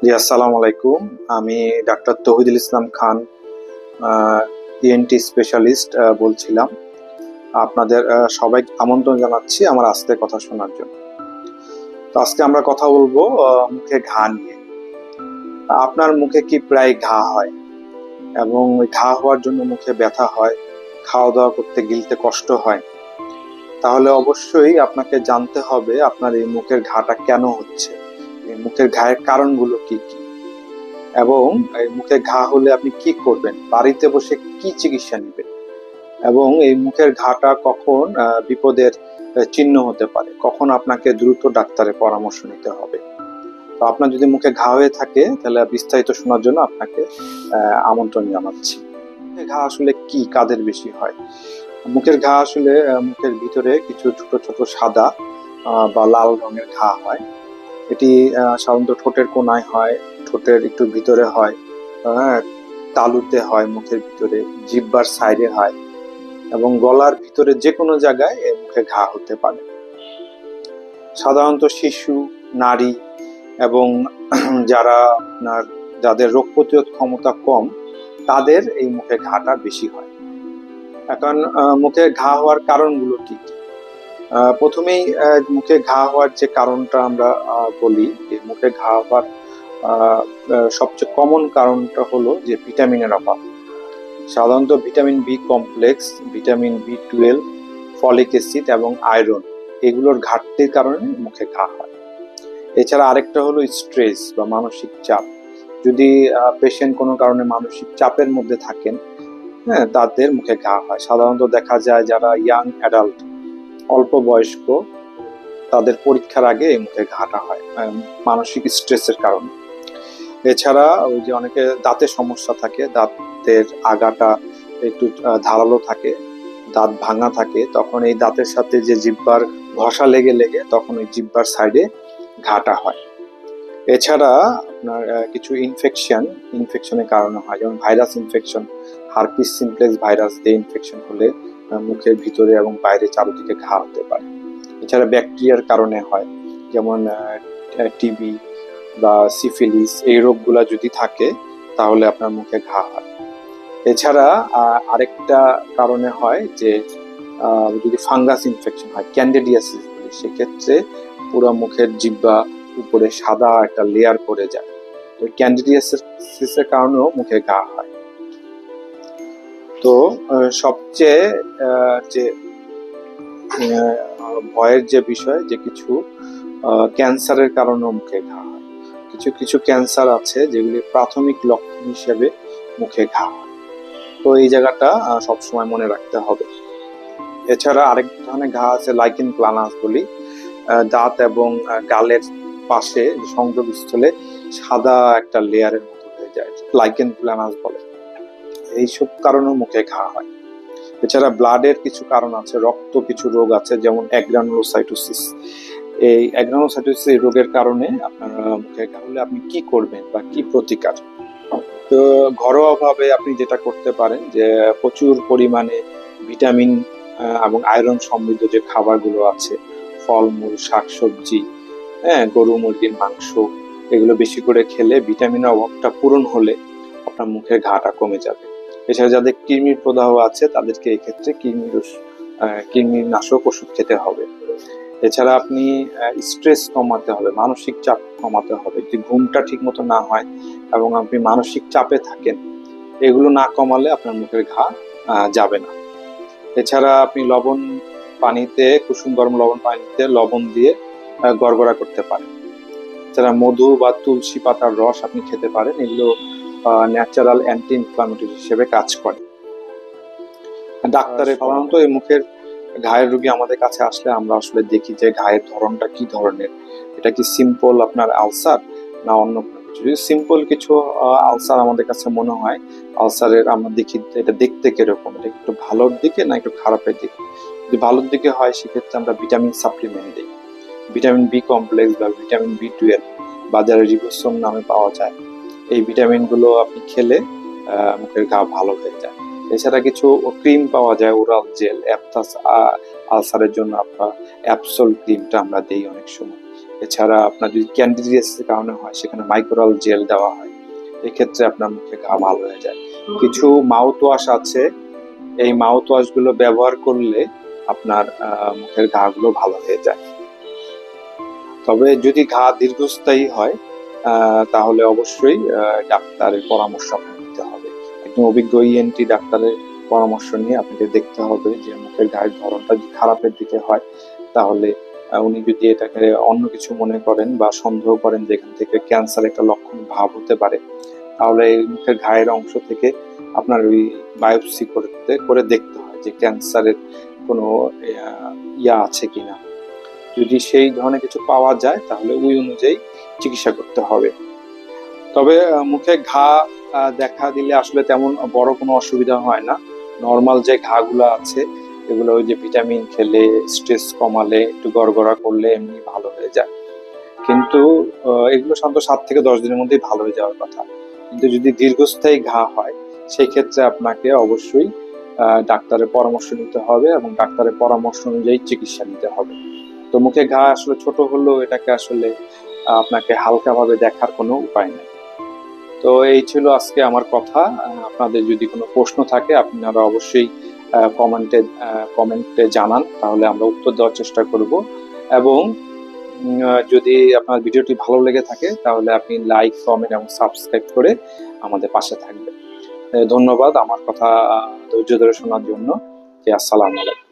জি, আসসালামু আলাইকুম। আমি doctor Tauhidul Islam Khan, ENT specialist বলছিলাম। আপনাদের সবাইকে আমন্ত্রণ জানাচ্ছি আমার আজকের কথা শোনার জন্য। তো আজকে আমরা কথা বলবো মুখে ঘা নিয়ে। আপনার মুখে কি প্রায় ঘা হয় এবং ওই ঘা হওয়ার জন্য মুখে ব্যথা হয়, খাওয়া দাওয়া করতে গিলতে কষ্ট হয়, তাহলে অবশ্যই আপনাকে জানতে হবে আপনার এই মুখের ঘাটা কেন হচ্ছে, এই মুখের ঘায়ের কারণগুলো কি কি, এবং এই মুখে ঘা হলে আপনি কি করবেন, বাড়িতে বসে কি চিকিৎসা নেবেন, এবং এই মুখের ঘাটা কখন বিপদের চিহ্ন হতে পারে, কখন আপনাকে দ্রুত ডাক্তারের পরামর্শ নিতে হবে। তো আপনার যদি মুখে ঘা হয়ে থাকে তাহলে বিস্তারিত শোনার জন্য আপনাকে আমন্ত্রণ জানাচ্ছি। মুখে ঘা আসলে কি, কাদের বেশি হয়? মুখের ঘা আসলে মুখের ভিতরে কিছু ছোট ছোট সাদা বা লাল রঙের ঘা হয়। এটি সাধারণত ঠোঁটের কোনায় হয়, ঠোঁটের একটু ভিতরে হয়, হ্যাঁ, তালুতে হয়, মুখের ভিতরে জিহ্বার সাইডে হয়, এবং গলার ভিতরে যে কোনো জায়গায় এ মুখে ঘা হতে পারে। সাধারণত শিশু, নারী এবং যারা আপনার যাদের রোগ প্রতিরোধ ক্ষমতা কম, তাদের এই মুখে ঘাটা বেশি হয়। এখন মুখে ঘা হওয়ার কারণগুলো কি কি? প্রথমেই মুখে ঘা হওয়ার যে কারণটা আমরা বলি, যে মুখে ঘা হওয়ার সবচেয়ে কমন কারণটা হলো যে ভিটামিনের অভাব। সাধারণত vitamin B complex, vitamin B 12, folic acid এবং আয়রন, এগুলোর ঘাটতির কারণে মুখে ঘা হয়। এছাড়া আরেকটা হলো স্ট্রেস বা মানসিক চাপ। যদি পেশেন্ট কোনো কারণে মানসিক চাপের মধ্যে থাকেন, হ্যাঁ, তাদের মুখে ঘা হয়। সাধারণত দেখা যায় যারা ইয়াং অ্যাডাল্ট, অল্প বয়স্ক, তাদের পরীক্ষার আগে এই মুখে ঘাটা হয় মানসিক স্ট্রেসের কারণে। এছাড়া ওই যে অনেকে দাঁতের সমস্যা থাকে, দাঁতের আগাটা একটু ধারালো থাকে, দাঁত ভাঙা থাকে, তখন এই দাঁতের সাথে যে জিহ্বার ঘষা লেগে লেগে তখন ওই জিহ্বার সাইডে ঘাটা হয়। এছাড়া আপনার কিছু ইনফেকশনের কারণে হয়, যেমন virus infection, herpes simplex virus দিয়ে ইনফেকশন হলে মুখের ভিতরে এবং বাইরে চারদিকে ঘা হতে পারে। এছাড়া ব্যাকটেরিয়ার কারণে হয়, যেমন টিবি বা সিফিলিস, এই রোগগুলা যদি থাকে তাহলে আপনার মুখে ঘা হয়। এছাড়া আরেকটা কারণে হয় যে যদি ফাঙ্গাস ইনফেকশন হয়, ক্যান্ডিডিয়াসিস বলি, সেক্ষেত্রে পুরো মুখের জিহ্বা উপরে সাদা একটা লেয়ার পড়ে যায়। তো ক্যান্ডিডিয়াসিসের কারণেও মুখে ঘা হয়। তো সবচেয়ে যে ভয়ের যে বিষয়, যে কিছু ক্যান্সারের কারণেও মুখে ঘা হয়। কিছু কিছু ক্যান্সার আছে যেগুলি প্রাথমিক লক্ষণ হিসেবে মুখে ঘা হয়। তো এই জায়গাটা সবসময় মনে রাখতে হবে। এছাড়া আরেক ধরনের ঘা আছে, লাইকেন প্লানাস বলি, দাঁত এবং গালের পাশে সংযোগস্থলে সাদা একটা লেয়ারের মতো হয়ে যায়, লাইকেন প্লানাস বলে। এইসব কারণেও মুখে ঘা হয়। এছাড়া ব্লাডের কিছু কারণ আছে, রক্ত কিছু রোগ আছে, যেমন অ্যাগ্রানুলোসাইটোসিস। এই অ্যাগ্রানুলোসাইটোসিস রোগের কারণে আপনার মুখে ঘা হলে আপনি কি করবেন বা কি প্রতিকার? তো ঘরোয়া ভাবে আপনি যেটা করতে পারেন যে প্রচুর পরিমাণে ভিটামিন এবং আয়রন সমৃদ্ধ যে খাবারগুলো আছে, ফলমূল, শাকসবজি, হ্যাঁ, গরু মুরগির মাংস, এগুলো বেশি করে খেলে ভিটামিনের অভাবটা পূরণ হলে আপনার মুখের ঘাটা কমে যাবে। এছাড়া যাদের কৃমির প্রদাহ আছে তাদেরকে এক্ষেত্রে কৃমিনাশক ওষুধ খেতে হবে। এছাড়া আপনি স্ট্রেস কমাতে হবে, মানসিক চাপ কমাতে হবে। যদি ঘুমটা ঠিক মতো না হয় এবং আপনি মানসিক চাপে থাকেন, এগুলো না কমালে আপনার মুখের ঘা যাবে না। এছাড়া আপনি কুসুম গরম লবণ পানিতে লবণ দিয়ে গড়গড়া করতে পারেন। এছাড়া মধু বা তুলসী পাতার রস আপনি খেতে পারেন, এগুলো ন্যাচারাল অ্যান্টি ইনফ্লামেটরি হিসেবে কাজ করে। ডাক্তারের সাধারণত এই মুখের ঘায়ের রোগী আমাদের কাছে আসলে আমরা আসলে দেখি যে ঘায়ের ধরনটা কি ধরনের, এটা কি সিম্পল আপনার আলসার না অন্য কোনো কিছু। যদি সিম্পল কিছু আলসার আমাদের কাছে মনে হয়, আলসারের আমরা দেখি এটা দেখতে কিরকম, এটা একটু ভালোর দিকে না একটু খারাপের দিকে। যদি ভালোর দিকে হয় সেক্ষেত্রে আমরা ভিটামিন সাপ্লিমেন্ট দিই। ভিটামিন বি কমপ্লেক্স বা ভিটামিন বি 12 বাজারে রিবোসোম নামে পাওয়া যায়। এই ভিটামিনগুলো আপনি খেলে মুখের ঘা ভালো হয়ে যায়। এছাড়া কিছু ক্রিম পাওয়া যায়, ওরাল জেল, অ্যাপথাস আলসারের জন্য আপনার অ্যাপসোল ক্রিমটা আমরা দিই অনেক সময়। এছাড়া আপনার যদি ক্যান্ডিডিয়াসের কারণে হয় সেখানে মাইক্রোরাল জেল দেওয়া হয়, এক্ষেত্রে আপনার মুখে ঘা ভালো হয়ে যায়। কিছু মাউথ ওয়াশ আছে, এই মাউথ ওয়াশ গুলো ব্যবহার করলে আপনার মুখের ঘা গুলো ভালো হয়ে যায়। তবে যদি ঘা দীর্ঘস্থায়ী হয় তাহলে অবশ্যই ডাক্তারের পরামর্শ আপনাকে নিতে হবে। একজন অভিজ্ঞ ইএনটি ডাক্তারের পরামর্শ নিয়ে আপনাকে দেখতে হবে যে মুখের ঘায়ের ধরনটা যদি খারাপের দিকে হয় তাহলে উনি যদি এটাকে অন্য কিছু মনে করেন বা সন্দেহ করেন যে এখান থেকে ক্যান্সার একটা লক্ষণ ভাব হতে পারে, তাহলে এই মুখের ঘায়ের অংশ থেকে আপনার ওই বায়োপসি করে দেখতে হয় যে ক্যান্সারের কোনো ইয়া আছে কিনা। যদি সেই ধরনের কিছু পাওয়া যায় তাহলে ওই অনুযায়ী চিকিৎসা করতে হবে। তবে মুখে ঘা দেখা দিলে আসলে তেমন বড় কোনো অসুবিধা হয় না। নর্মাল যে ঘাগুলো আছে এগুলো ওই যে ভিটামিন খেলে, স্ট্রেস কমালে, একটু গড়গড়া করলে এমনি ভালো হয়ে যায়। কিন্তু এগুলো সাধারণত 7 থেকে 10 দিনের মধ্যেই ভালো হয়ে যাওয়ার কথা। কিন্তু যদি দীর্ঘস্থায়ী ঘা হয় সেই ক্ষেত্রে আপনাকে অবশ্যই ডাক্তারের পরামর্শ নিতে হবে এবং ডাক্তারের পরামর্শ অনুযায়ী চিকিৎসা নিতে হবে। তো মুখে ঘা আসলে ছোট হলেও এটাকে আসলে আপনাকে হালকাভাবে দেখার কোনো উপায় নেই। তো এই ছিল আজকে আমার কথা। আপনাদের যদি কোনো প্রশ্ন থাকে আপনারা অবশ্যই কমেন্টে জানান, তাহলে আমরা উত্তর দেওয়ার চেষ্টা করব। এবং যদি আপনার ভিডিওটি ভালো লেগে থাকে তাহলে আপনি লাইক, কমেন্ট এবং সাবস্ক্রাইব করে আমাদের পাশে থাকবেন। ধন্যবাদ আমার কথা ধৈর্য ধরে শোনার জন্য। আসসালামু আলাইকুম।